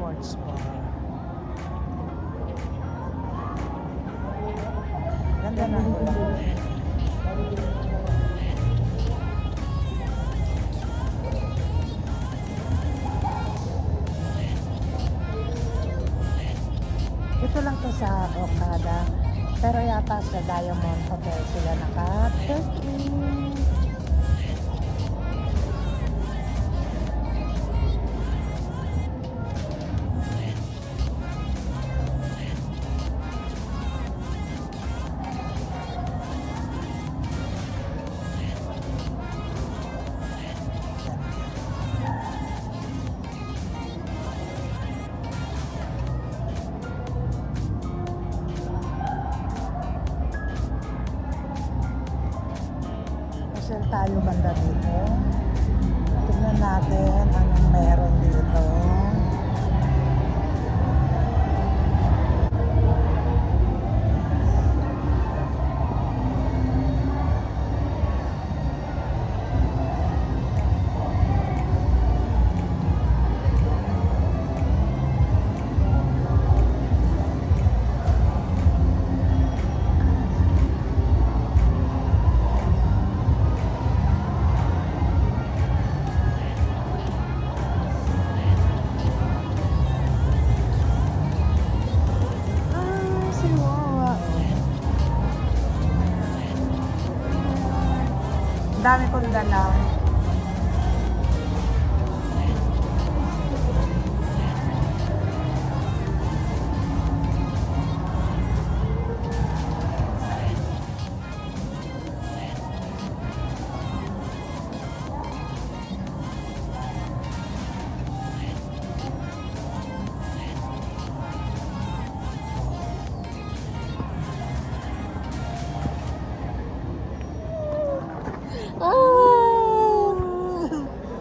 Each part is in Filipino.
sports bar. Ganda na Bulacan. Ito lang to sa Okada. Pero yata sa Diamond Hotel sila naka-check-in. Pasyal tayo banda dito. Tignan natin anong meron dito. Dami kong dala.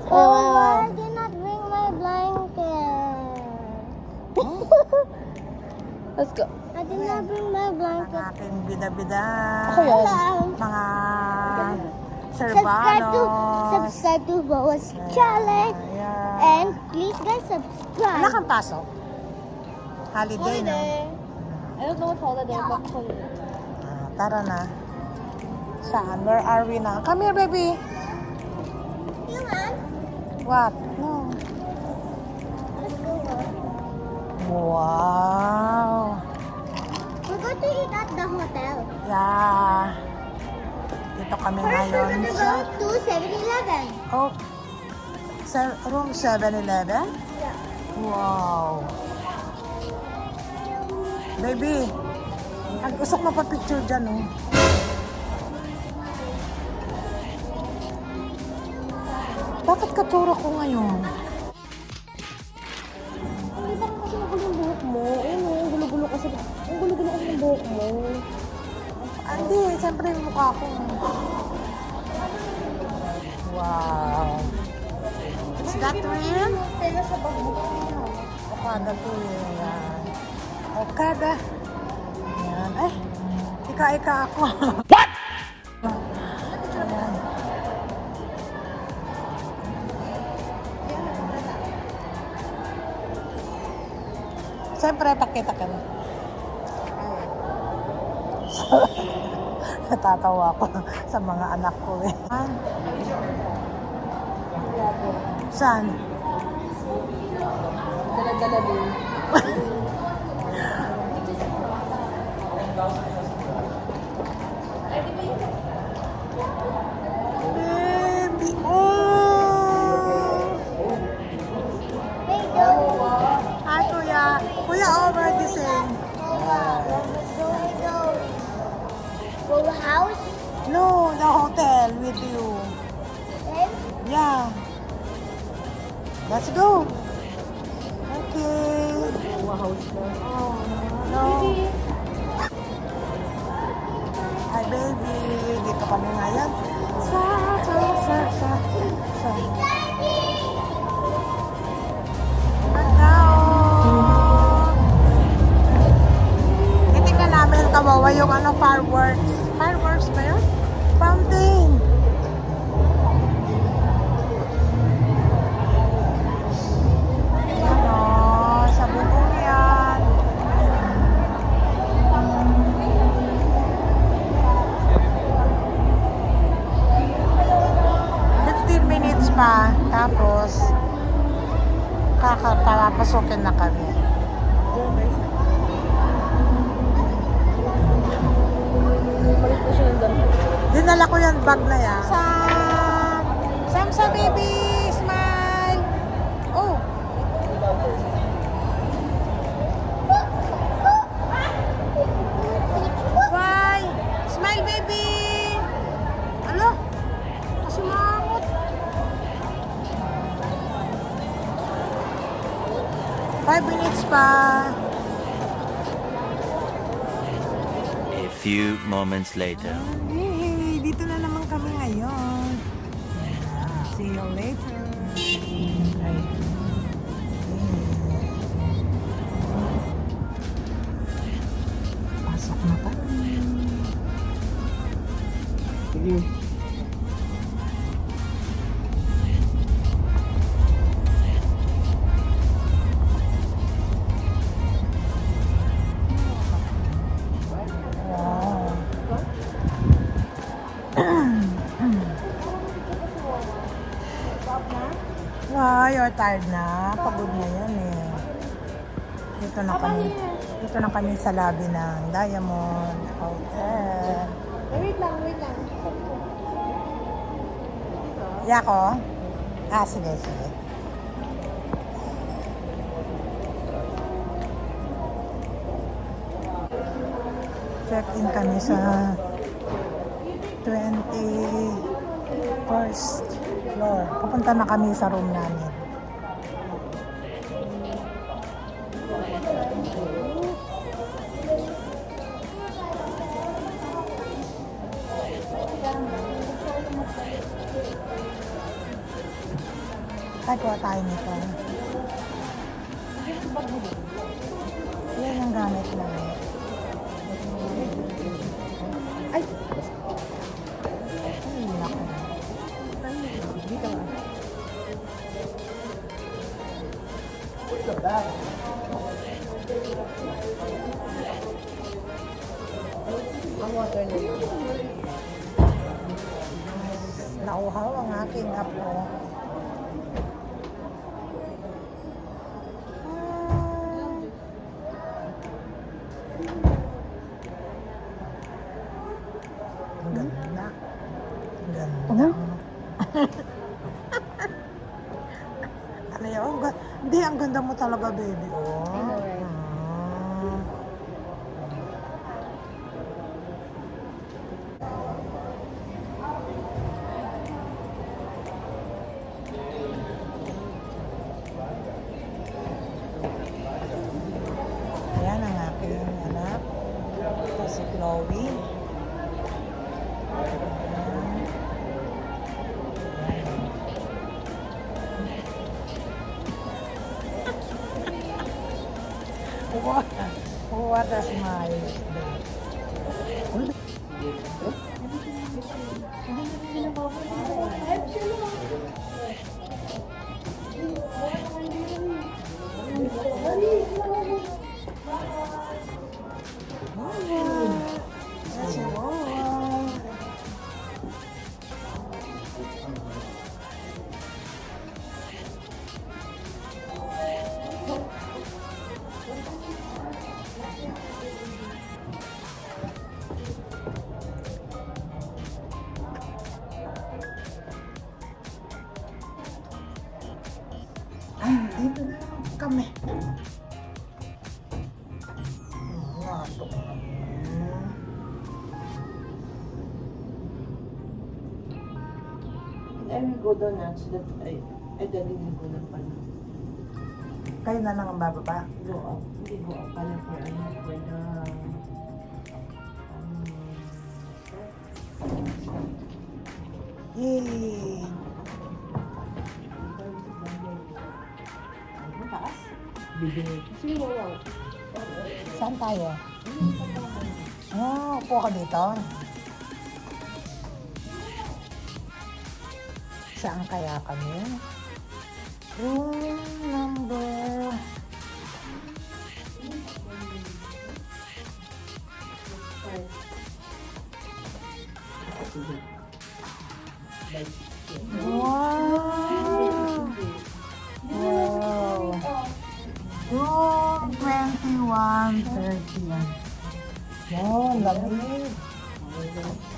I did not bring my blanket. Let's go. I did not bring my Ang blanket. aking bida-bida. Ako yan. Mga Subscribe to serbanos. Boas Challenge. Yeah. And please guys Wala subscribe. kang pasok? Holiday, no? I don't know what holiday, but holiday. Tara na. Saan? Where are we now? Come here, baby. You want? What? No. Let's go. Wow. We're going to eat at the hotel. Yeah. Dito kami First, we're ngayon going to sa... go to 7-Eleven. Oh. Room 7-Eleven? Yeah. Wow. Baby. Ang usok mo pa picture dyan, oh. Bakit katsura ko ngayon? Hindi ba kasi nagulo yung buhok mo? Ayun o, ang gulo-gulo kasi. Ang gulo-gulo kasi ng buhok mo. Hindi, siyempre yung mukha ko. Wow. Is that real? Tela sa bag mo. Okada to eh. Yan. Okada. Yan. Ay, ika-ika ako. What? Ayan. Siyempre, pakita ka na. Natatawa ako sa mga anak ko eh. Saan? Dala-dala din. Baby, oh! Hey, go. Hi, Kuya. Kuya, over the same. Go house. No, the hotel with you. Then Yeah. Let's go. Okay. House na. No. Hi, baby. Dito kami ngayon. Sa. Titingnan namin kawawa yung ano, fireworks. Fireworks ba yun? Fountain. Ano, sa Tapos, papasukin na kami. Palit po siya ng damit. Dinala ko yung bag na yan. Samsa baby! Smile! Oh! Why? Smile baby! Alo? Kasumangot. Five minutes pa. A few moments later. Yay! Dito na naman kami ngayon. See you later. Ay. Pasok na kami. Sige. Wow. Wow, you're tired na. Pagod na yan eh. Dito na kami. Dito na kami sa lobby ng Diamond Hotel. Wait lang, wait lang. Yako? Ah, sige, sige. Check-in kami sa 21st floor. Pupunta na kami sa room namin. Ay, kuha tayo nito. Yan ang gamit namin. Ay! Ay, naku. Dito nga. Ang water na yun. Nauhaw ang aking apo. Ang ganda. Ang ganda. Ano yun? Hindi, ang ganda mo talaga, baby. Oh. Ayan ang aking anak. Ito si Chloe. What a smile. Dito na kami. Natok na. I will go down now so that I daddy will go down pala. Kayo na lang ang bababa. Go up. Hindi go up pala for the Yay! taas. Bibig. Sige, wow. Saan tayo? Oh, upo ka dito. Saan kaya kami? Room number... Wow! 21:30 yan. Wow, lamig. Ay,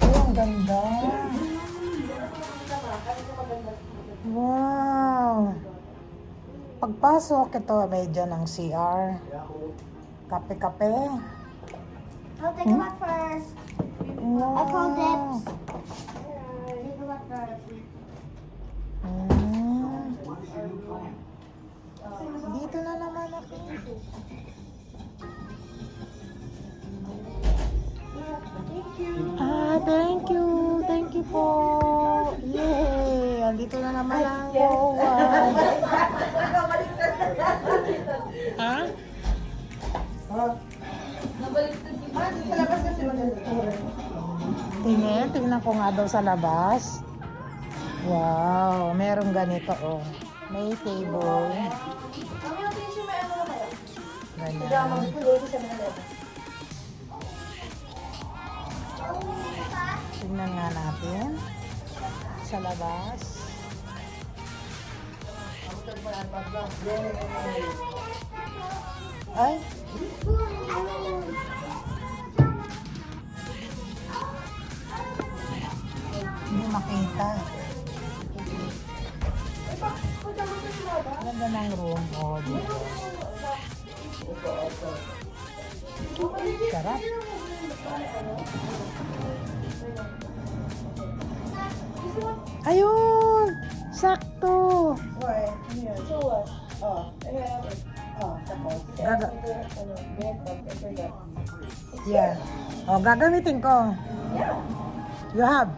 ang ganda. Wow. Pagpasok, ito medyo ng CR. Kape-kape. I'll take a bath first. Wow. I call dips. Take a bath first. Mm. Dito na naman ako. Thank you. Thank you po. Yay! Andito na naman ang Wawa. Ha? Tingnan ko nga daw sa labas. Wow, merong ganito oh. May table. Ganyan. Tingnan nga natin sa labas. Ay, hindi makita. Ganda ng room. Oh, dito. Sarap. Ayun! Sakto! Gaga- yeah. Oh, gagamitin ko. You have?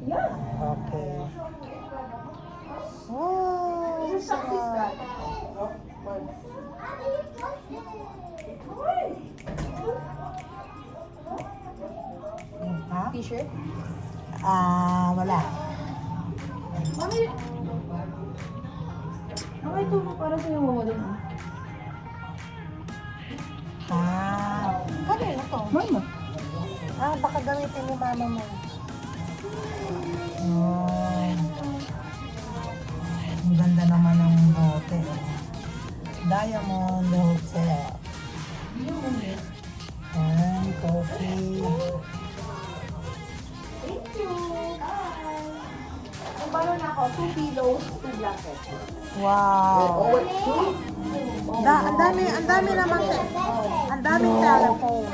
Yeah. Okay. Oh, sarap. Ha? T-shirt? Wala. Mami, ito para sa yung mama din. Kanino to? Mama. Baka gamitin ni mama mo. Oh. Ang ganda naman ng hotel. Diamond Hotel. And coffee. Thank you. Paano na ako? 2 pillows, 2 blankets. Wow. Ang dami naman. Ang daming telephone.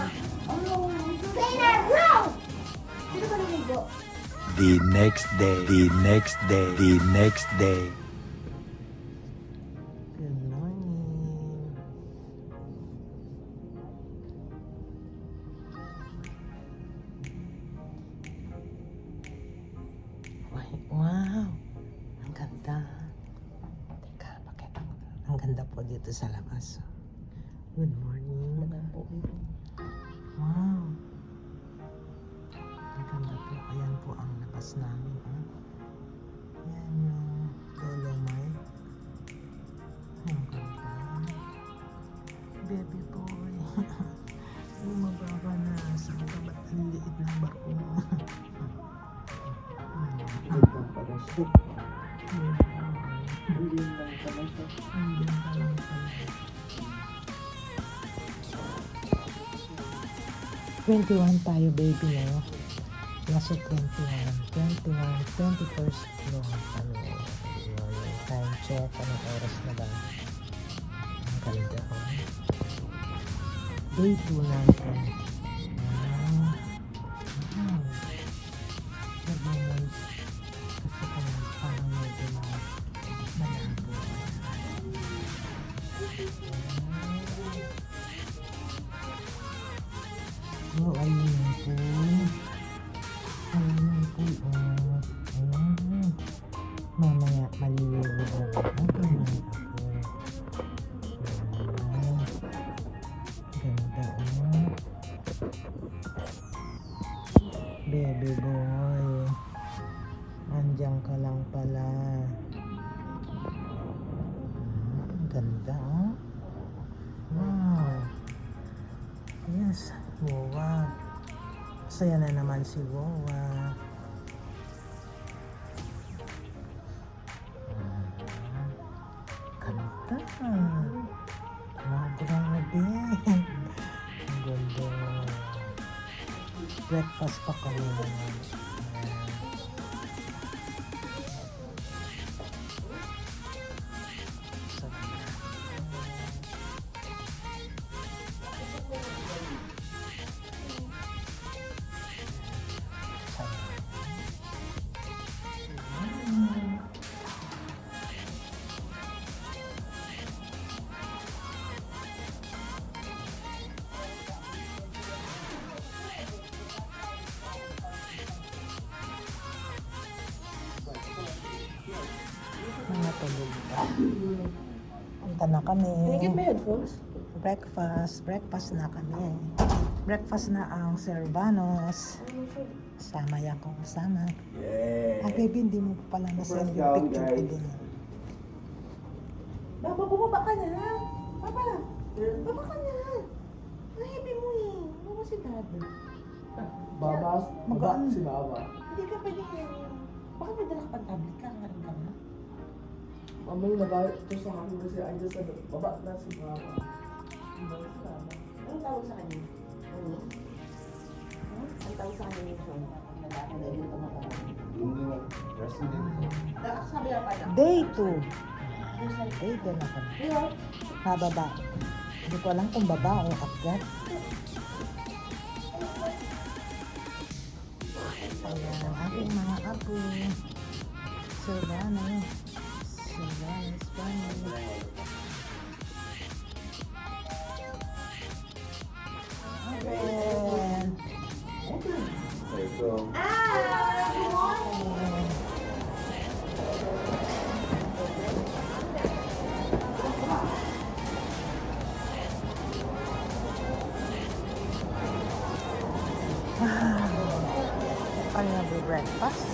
Clean our room! Sino ba niligo? The next day, the next day, the next day. Good morning. Wow. Ang ganda. Teka, pakita ko. Ang ganda po dito sa labas. Good morning. Wow. Ang ganda po. Ayan po ang labas namin. Ayan yung Dolomite. Ang ganda. Baby boy. Lumababa na sa babat. Ang liit ng bako mo. Twenty-one tayo, baby, no? Nasa 21st floor. Ano, yung time check, anong oras na ba? Ang ganda, oh. Day 2 natin. Nag-noise. Kasi parang medyo malabo. Oh, ayun yung pool. Ayun yung pool, oh. Ayun. Mamaya, maliliwag na rin. Ang ganyan ako. Ayan. Ganda, oh. Baby boy. Andiyan ka lang pala. Ang ganda, oh. Wow. Yes, Wawa. Saya na naman si Wawa. Ganda. Sobrang na din. Breakfast pa kami ngayon. Mga tulog pa. Punta na kami. Can you get my headphones? Breakfast na kami. Breakfast na ang Servanos. Sama ako kasama. Ah, baby, hindi mo pala na-send yung picture ko din. Baba, bumaba ka na. Baba. Baba ka na. Ang heavy mo eh. Baba si dad. Magaan. Hindi ka pwede. Baka may dala ka pang tablet ka. Karin ka na. Mamay nagalit ito sa akin kasi andyan sa baba na si Mama. Anong tawag sa kanya? Ano? Ang tawag sa kanya yung song. Lalaki na dito makarami. Sabi na pala. Day 2. Day 2 na kami. Nababa. Hindi ko alam kung baba o akyat. Ayan ang aking mga apo. Servanos. Servanos family. Ayan. Kanya breakfast.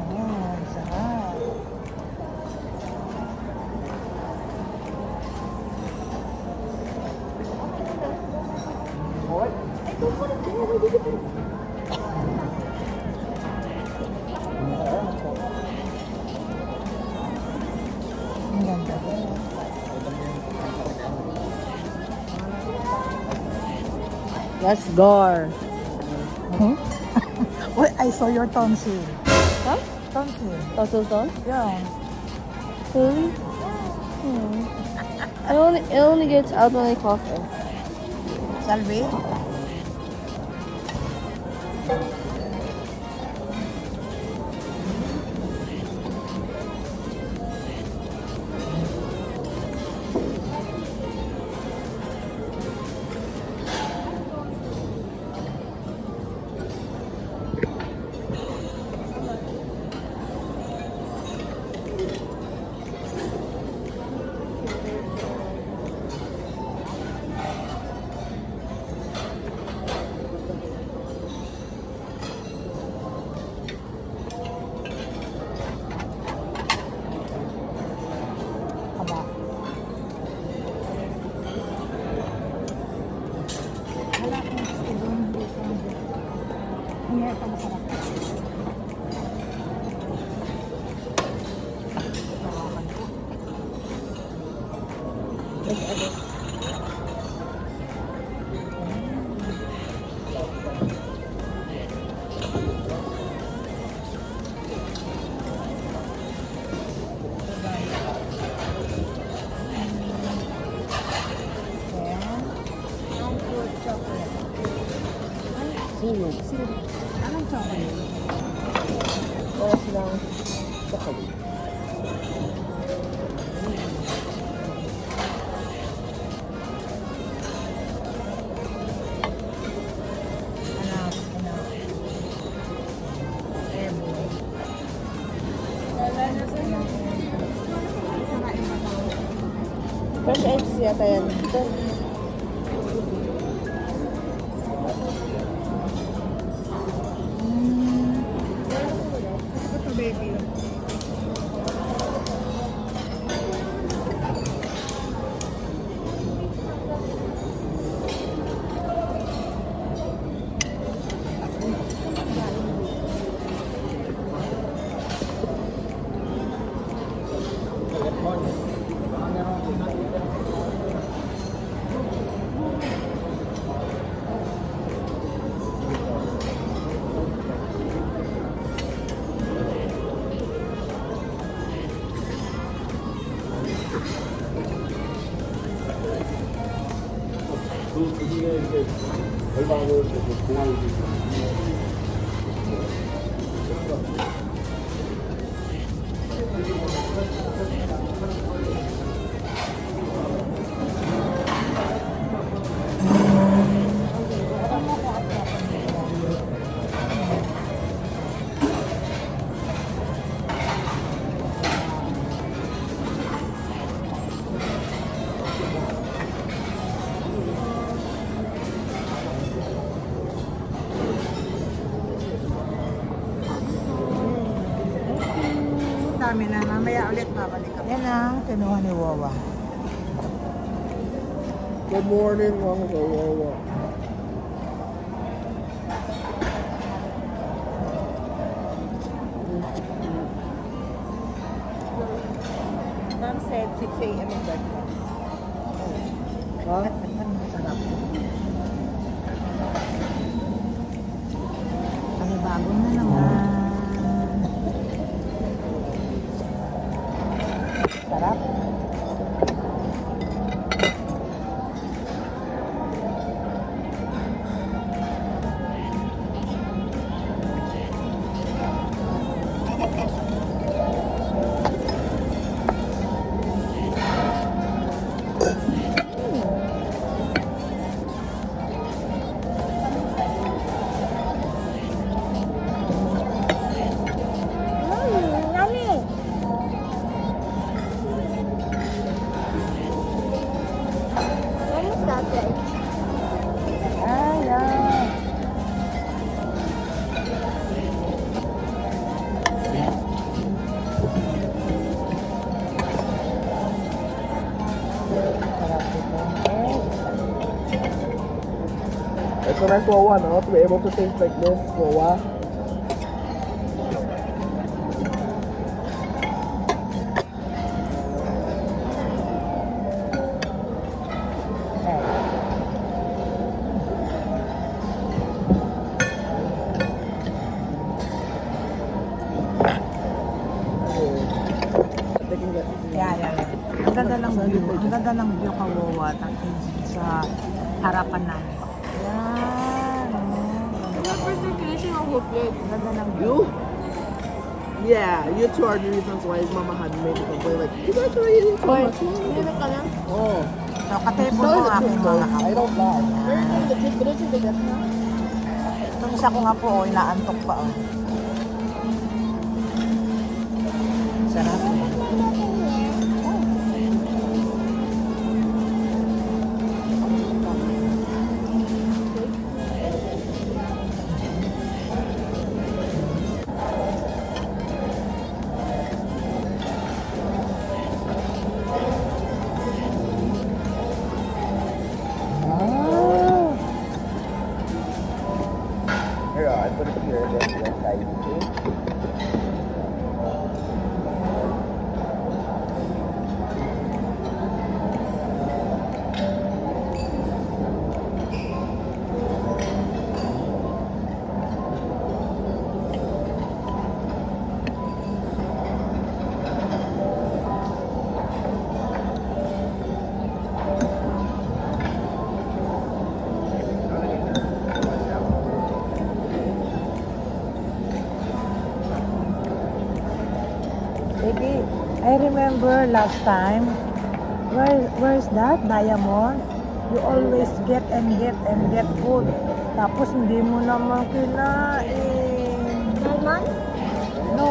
Ayan, sarap. Ang ganda rin. Let's go. Wait, I saw your tonsil. Huh? Tonsil. Tosilton? Yeah. Really? It only gets out when I cough it. Salve? Aba. Wala akong gusto doon. Hindi ito masarap. Zero. Anong chocolate? Para silang chocolate. Airboy. Fresh eggs yata yan. Ito. Ito baby. 그 중에 이제 얼마 안 되는데 공항이 Dami na. Mamaya ulit babalik kami. Yan ang kinuha ni Wawa. Good morning, mga kawawa. Mom said 6 a.m. in breakfast. Ha? Masarap. Ano bago na naman. Sarap. Yummy. Yummy sausage. Ayan. Sarap ito. It's a nice wawa, no? To be able to taste like this, wawa. They can get Yeah. Ang ganda ng view. Ang ganda ng view kawawa. Sa harapan namin. Yan. Ang ganda ng view. you. Yeah, you two are the reasons why his mama had made it complain. Like, you guys are eating too much. Oh, So, katebo ko ang aking mga I don't lie. Itong isa ko nga po, inaantok pa. Oh. Sarap. Here, I put it here. Then the side. Baby, I remember last time, where's that, Diamond? You always get food. Tapos hindi mo naman kinain. Diamond? No.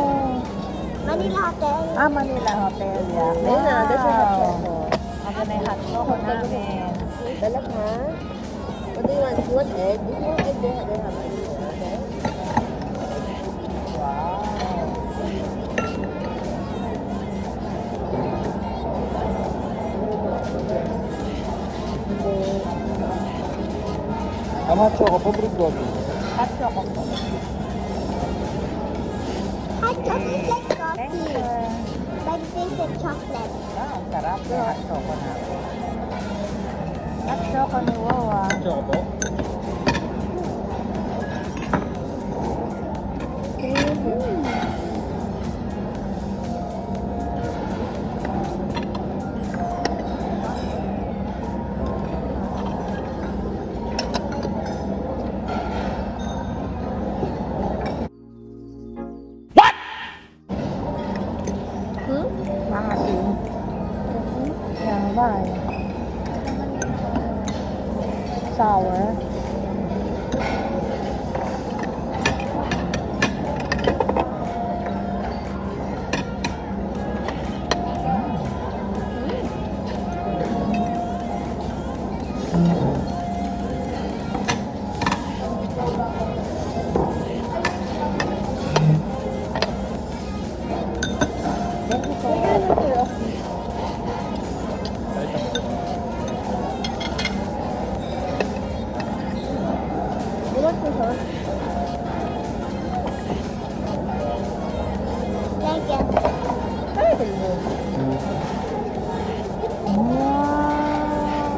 Manila Hotel. Manila Hotel, yeah. Ayun na, there's a hot choco. Ako na yung hot choco namin. Dalag ha? What do you want? You want egg? If you want egg, they have egg. Okay? Wow. Ang hot choco, paborito ko. Hot choco po. Hot chocolate like Thank coffee. you. But this is chocolate. Ang sarap ng hot choco namin. Hot choco ni Wawa. Choco po? sour. Thank you. Wow!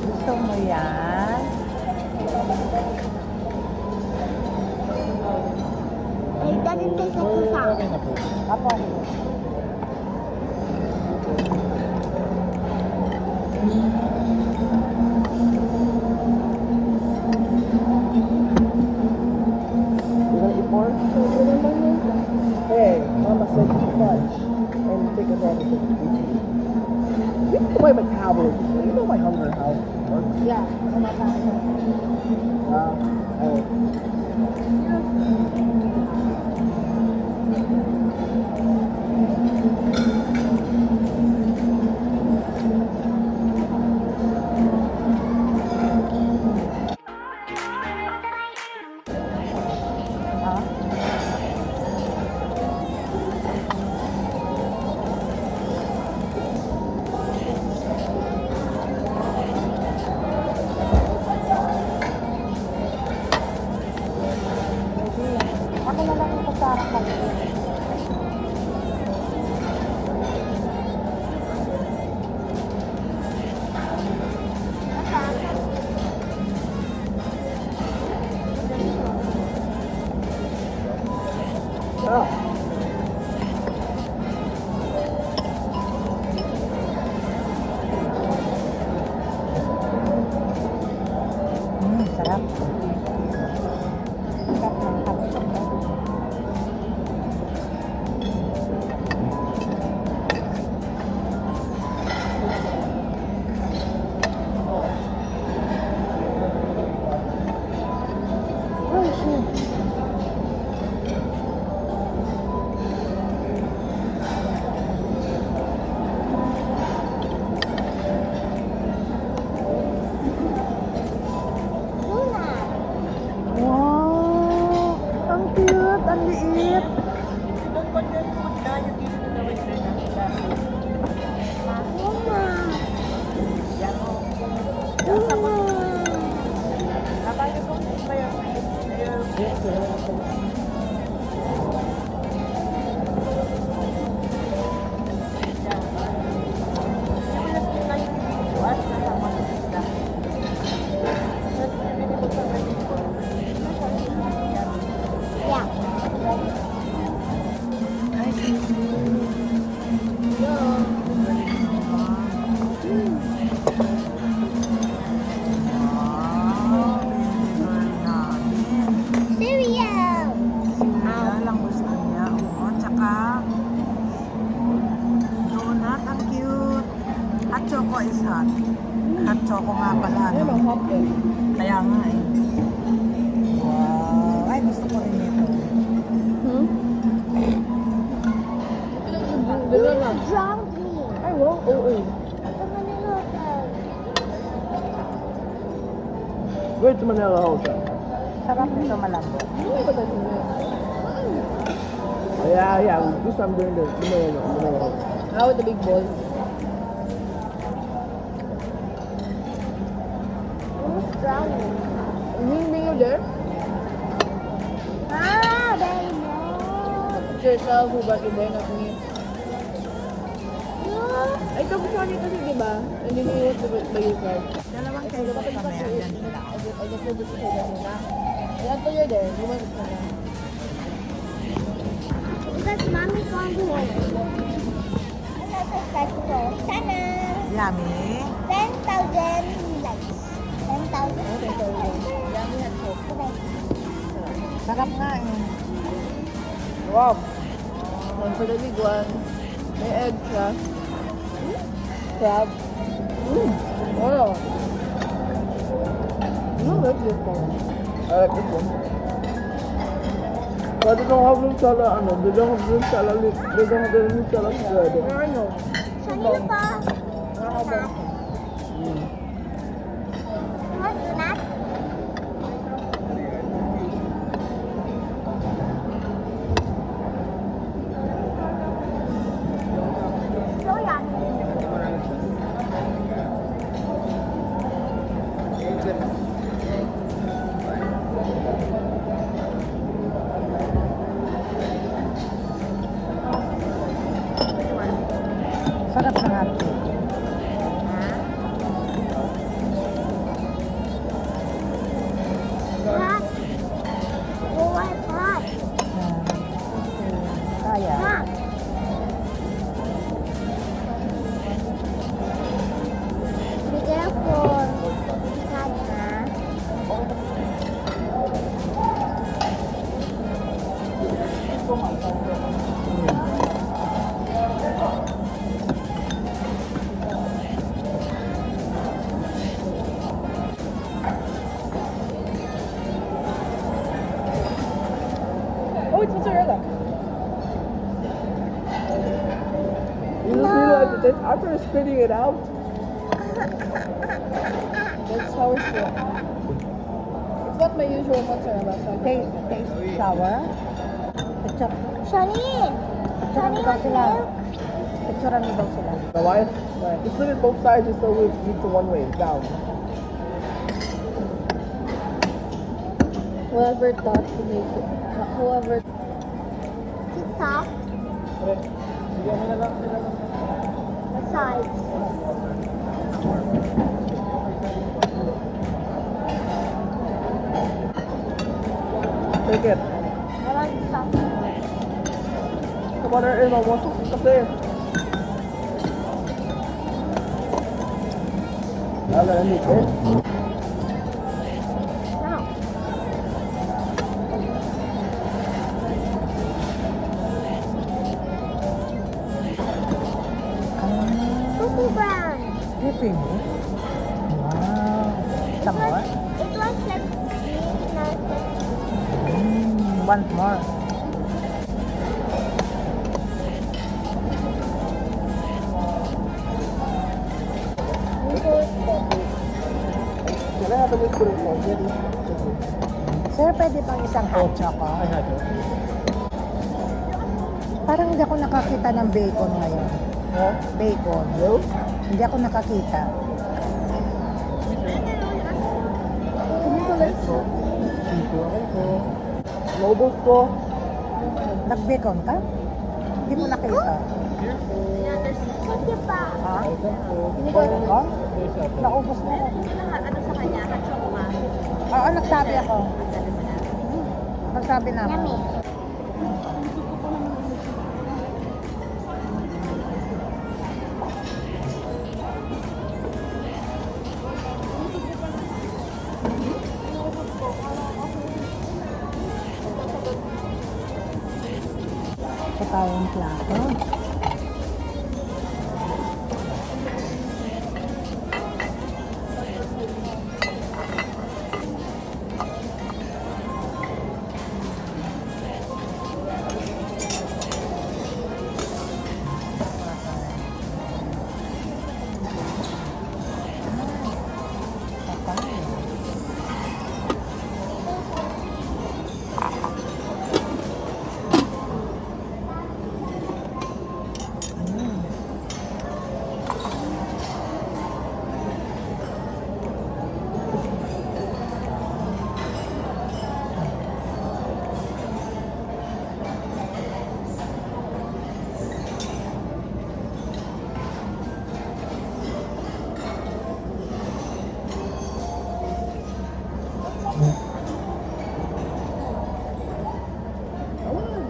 Gusto mo yan? It doesn't taste like the sound. Apo. You gonna eat more? Hey, Mama said eat lunch and take advantage of the food. You know my metabolism. You know my hunger how it works. Yeah. Oh. Ako na lang yung kasarang kami. Ah. Sarap. Sarap ng hotdog. Luna. Wow! Ang cute! Ang liit! Luna. Yeah. Cereal. Yan ang gusto niya. Oo, tsaka donut. Ang cute. Hot choco is hot. Hot choco nga pala. Ayun, No? ang hot eh. Kaya nga eh. Wow. Ay, gusto ko rin ito. Dala na. Drowned me. Ay, wow. Oo. The Manila Hotel. Where's the Manila Hotel? Sarap nito, malambot. Oh, yeah. This time during the Manila Hotel. Now with the big balls. Who's drowning? You there? Ah, very nice. Yourself, who back in there, not me. Yeah. Ay, tapos siya kasi, di ba? Hindi niyo yung by your card. Dalawang kayo kami. Ayan sila. I just told you to say that muna. And after you're there, lumabas ka na. Because mommy can't do it. Another festival. Sana. Yummy. 10,000 likes. 10,000. Okay, so yummy and coke. Sarap nga eh. Wow! And for the big one, may egg siya. Crab. Wow! this one. I like this one. But they don't have Nutella, I know. They don't have Nutella, they don't have the Nutella spread. I know. Kanina pa. What's that? So yummy. Sarap ng hotcake. Hot. Oh, what's hot? Kaya. Hot. Be careful. Hot, ha? Oh, it's mozzarella. You just realize that after spitting it out, that's how it's feel. It's not my usual mozzarella, so Taste sour. Ketchup. Shani! Shani, what's milk? Picturean mo daw sila. Now why? Just split it both sides just so we eat to one way, down. Whoever thought to make it, whoever It's soft. The sides. Take it. I like the soft. Come on, there is almost kasi. Wala na nito. No. Cookie brown. Dripping. Wow. Some more? It was like green, now it's like Want more? Can I have a little bit of coffee? Sir, pwede pang isang hot choco? I had it. Parang hindi ako nakakita ng bacon ngayon. Huh? Bacon. No? Hindi ako nakakita. Noodles ko. Nag-bacon ka? Hindi mo nakita. Thank you pa. Ha? Bacon ka? Naubos na ako. ano sa kanya, hotchok ma. Oo, nagsabi ako. Nagsabi na ako. Yummy. Sa tayong plato.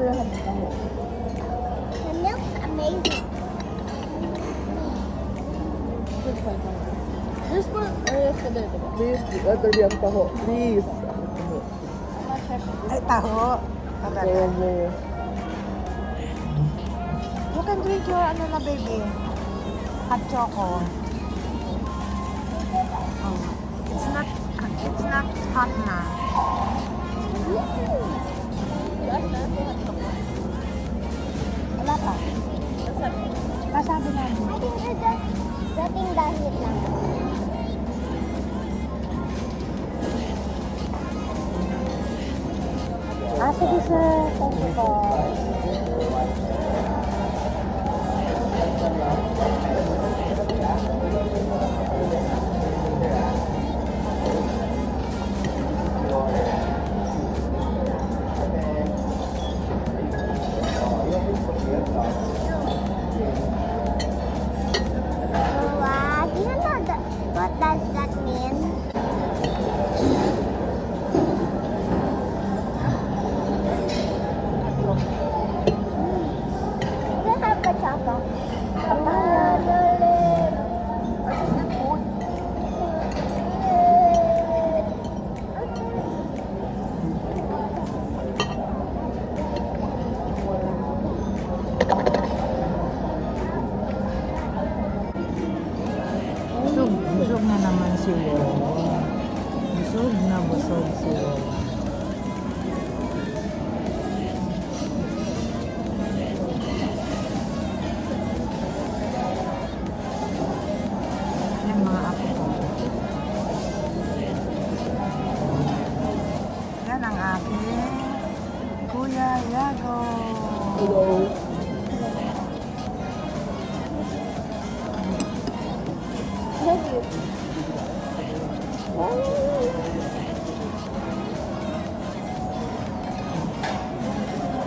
The milk's amazing. This one, or yesterday, diba? Please, letter B ang taho. Please. Ay, taho. Kaya mo. You can drink your ano na baby. Hot choco. Oh. It's not hot na. Wala pa. Pasabi namin. I think they're just setting the heat lang. Sige sir. Thank you po. Do you know what does that mean? Do you have kachapa? Papaya, darling. Busog na naman si Wawa. Busog si Wawa. Yan mga apo ko. Yan ang aking Kuya Yago. Hello.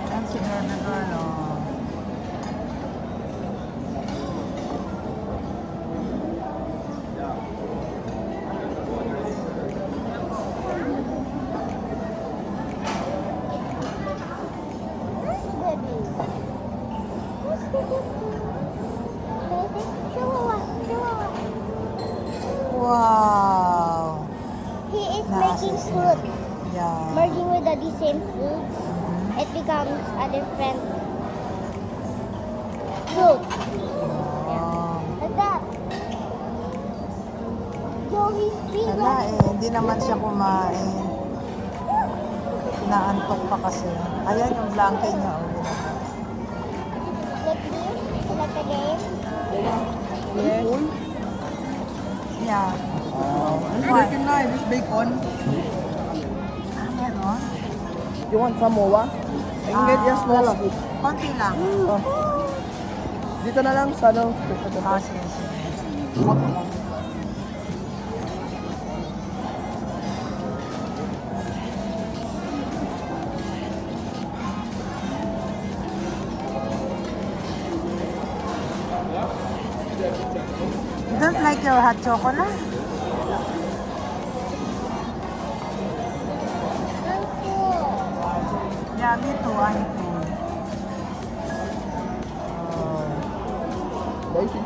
Yan si Bebe Girl, oh. Wow. He is Nice. making fruit. Yeah. Merging with the same fruits, it becomes a different fruit. Wow. Like that. Yo, he's being Wala eh, hindi naman siya kumain. Naantok pa kasi. Ayan yung blanket niya. Oh. like this, like the game. Yes. Yeah. What? Chicken knife, this bacon. Ah, meron? You want some more? I can get just small of it. Konti lang. Oh. Dito na lang sa ano. Ah, sige, sige. You don't like your hot chocolate? I'm full. Yeah, me too. I'm full. Thank you.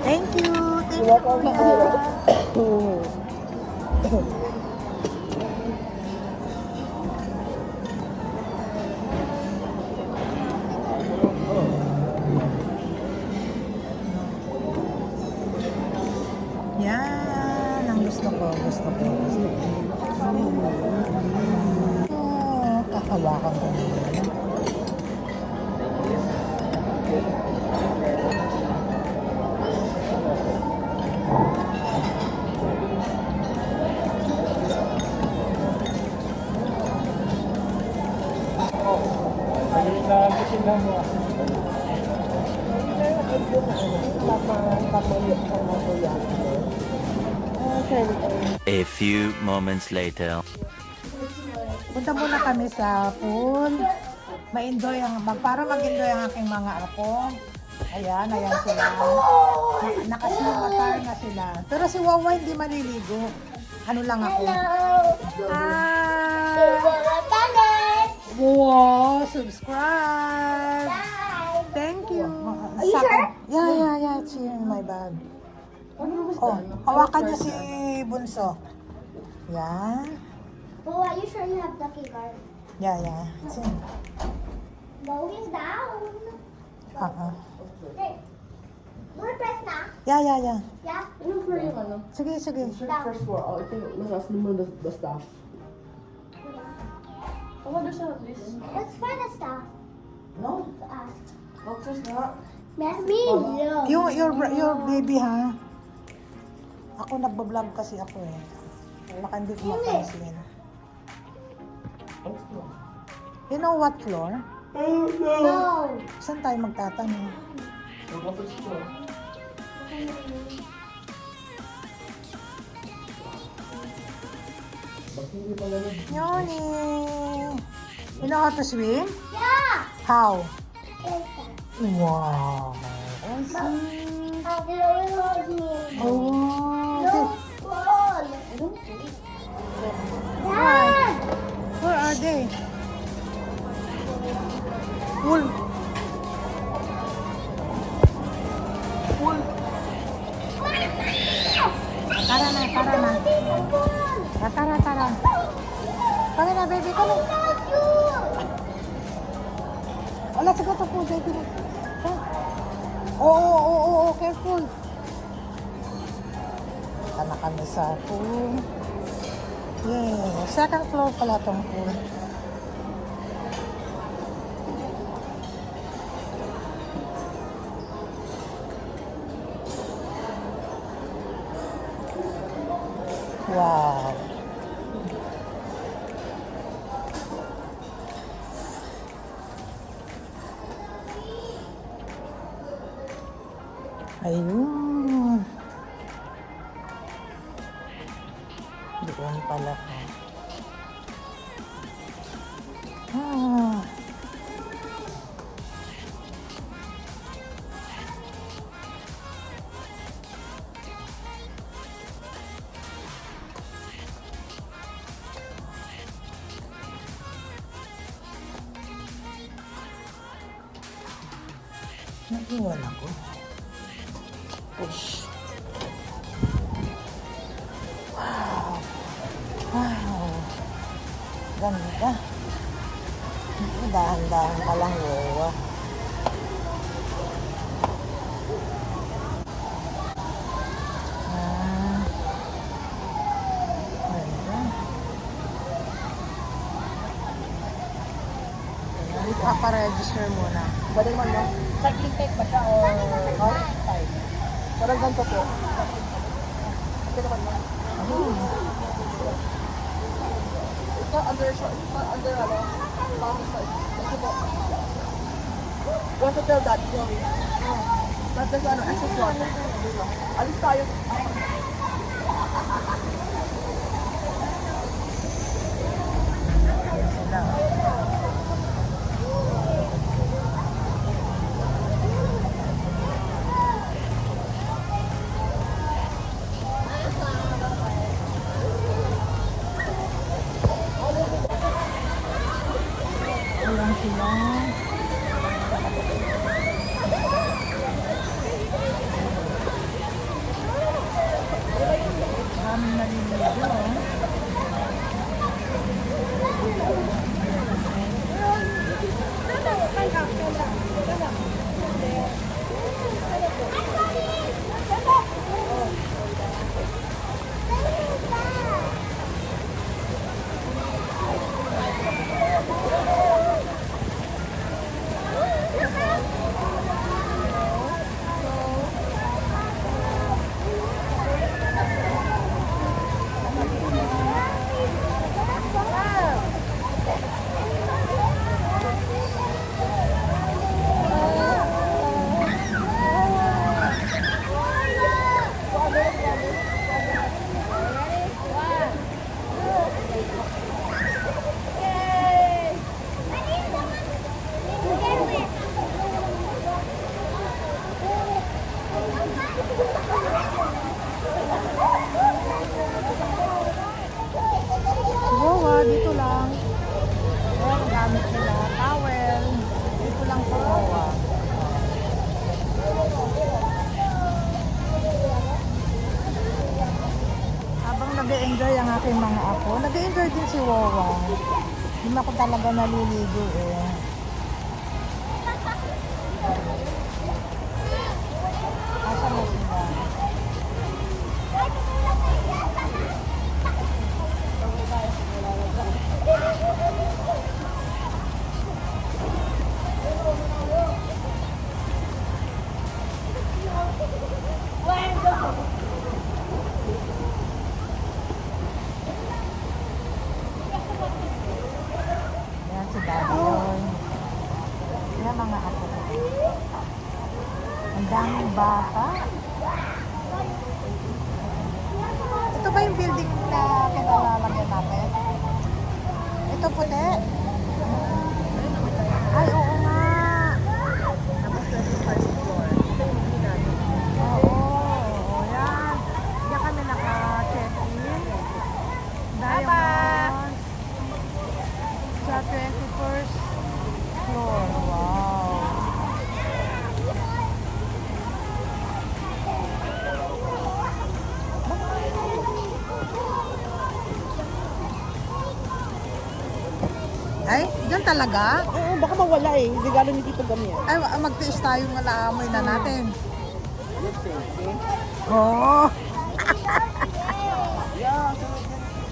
Thank you, Kuya. Yan. Ang gusto ko. Oh, kakawakan ko na yun. A few moments later. Punta muna kami sa pool. Para mag-enjoy ang aking mga apo. Ayan sila. Nakasiwatar na sila. Pero si Wawa hindi maliligo. Ano lang ako. Hello. Ah! Wow! Subscribe! Thank you. Are you sure? Yeah. It's here in my bag. Oh, hawakan niya si Bunso. Yan. Oh, are you sure you have the key card? Yeah. It's in. No, he's down. Uh-uh. Hey, More press na? Yeah. Yeah. Anong floor yung ano? Sige. First floor. Oh, ito yung mas naman the staff. Oh, what is this? Let's find the stuff No? to ask. Boxers na. That's me. No. Your baby, ha? Ako nagbablog kasi ako eh. Baka hindi ko mapansin. You know what floor? No. Saan tayo magtatanong? Boxers floor. Bakit hindi pa ganun? Yoni! You know how to swim? Yeah. How? Like that. Wow! Awesome! Hold me. Oh! No fall. Dad. Where are they? Pool! Pool! Tara na. Tara. Tara na, baby. Come on. Oh, let's go to pool, baby. Oh, careful. Punta na kami sa pool. Yeah, second floor pala tong pool. Wow. Ayun. Doon pala. Ah. Nag-iwan ako. Push. Wow. Ganda. Dahan-dahan ka lang, wow. Ganda. Papa-register muna. Pwede naman no? Cycling tech ba siya or type? Parang ganito po. Pwede naman no? Ito under ano? Ito po. Want to tell that? Tapos there's ano, access one. Alis tayo. Sila. Ayan sila. Maraming naliligo. Wow, dito lang. Ayan, gamit nila. Towel. Dito lang sa Wawa. Habang nag-enjoy ang aking mga apo, nag-enjoy din si Wawa. Hindi ako talaga naliligo eh. At bata. Ito ba yung building na pinalalagyan natin? Ito puti? Ay, oo nga. Tapos 21st floor. Ito yung view natin. Oo, yan. Diyan kami naka-check-in. Diamond. Sa 21st floor. Wow. Ay, dyan talaga? Oo, baka mawala eh. Regalo ni Tito Gam yan. Ay, magtiis tayo ng naamoy na natin. Let's see. Oo. Yeah, so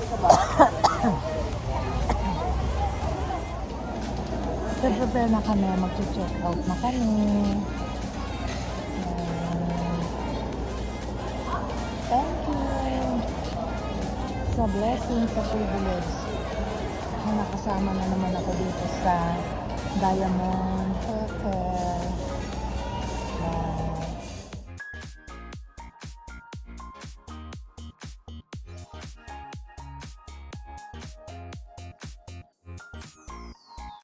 ito ba? Prepare na kami, mag-check out na kami. Thank you sa blessing, sa privilege. Nakasama na naman ako dito sa Diamond Hotel.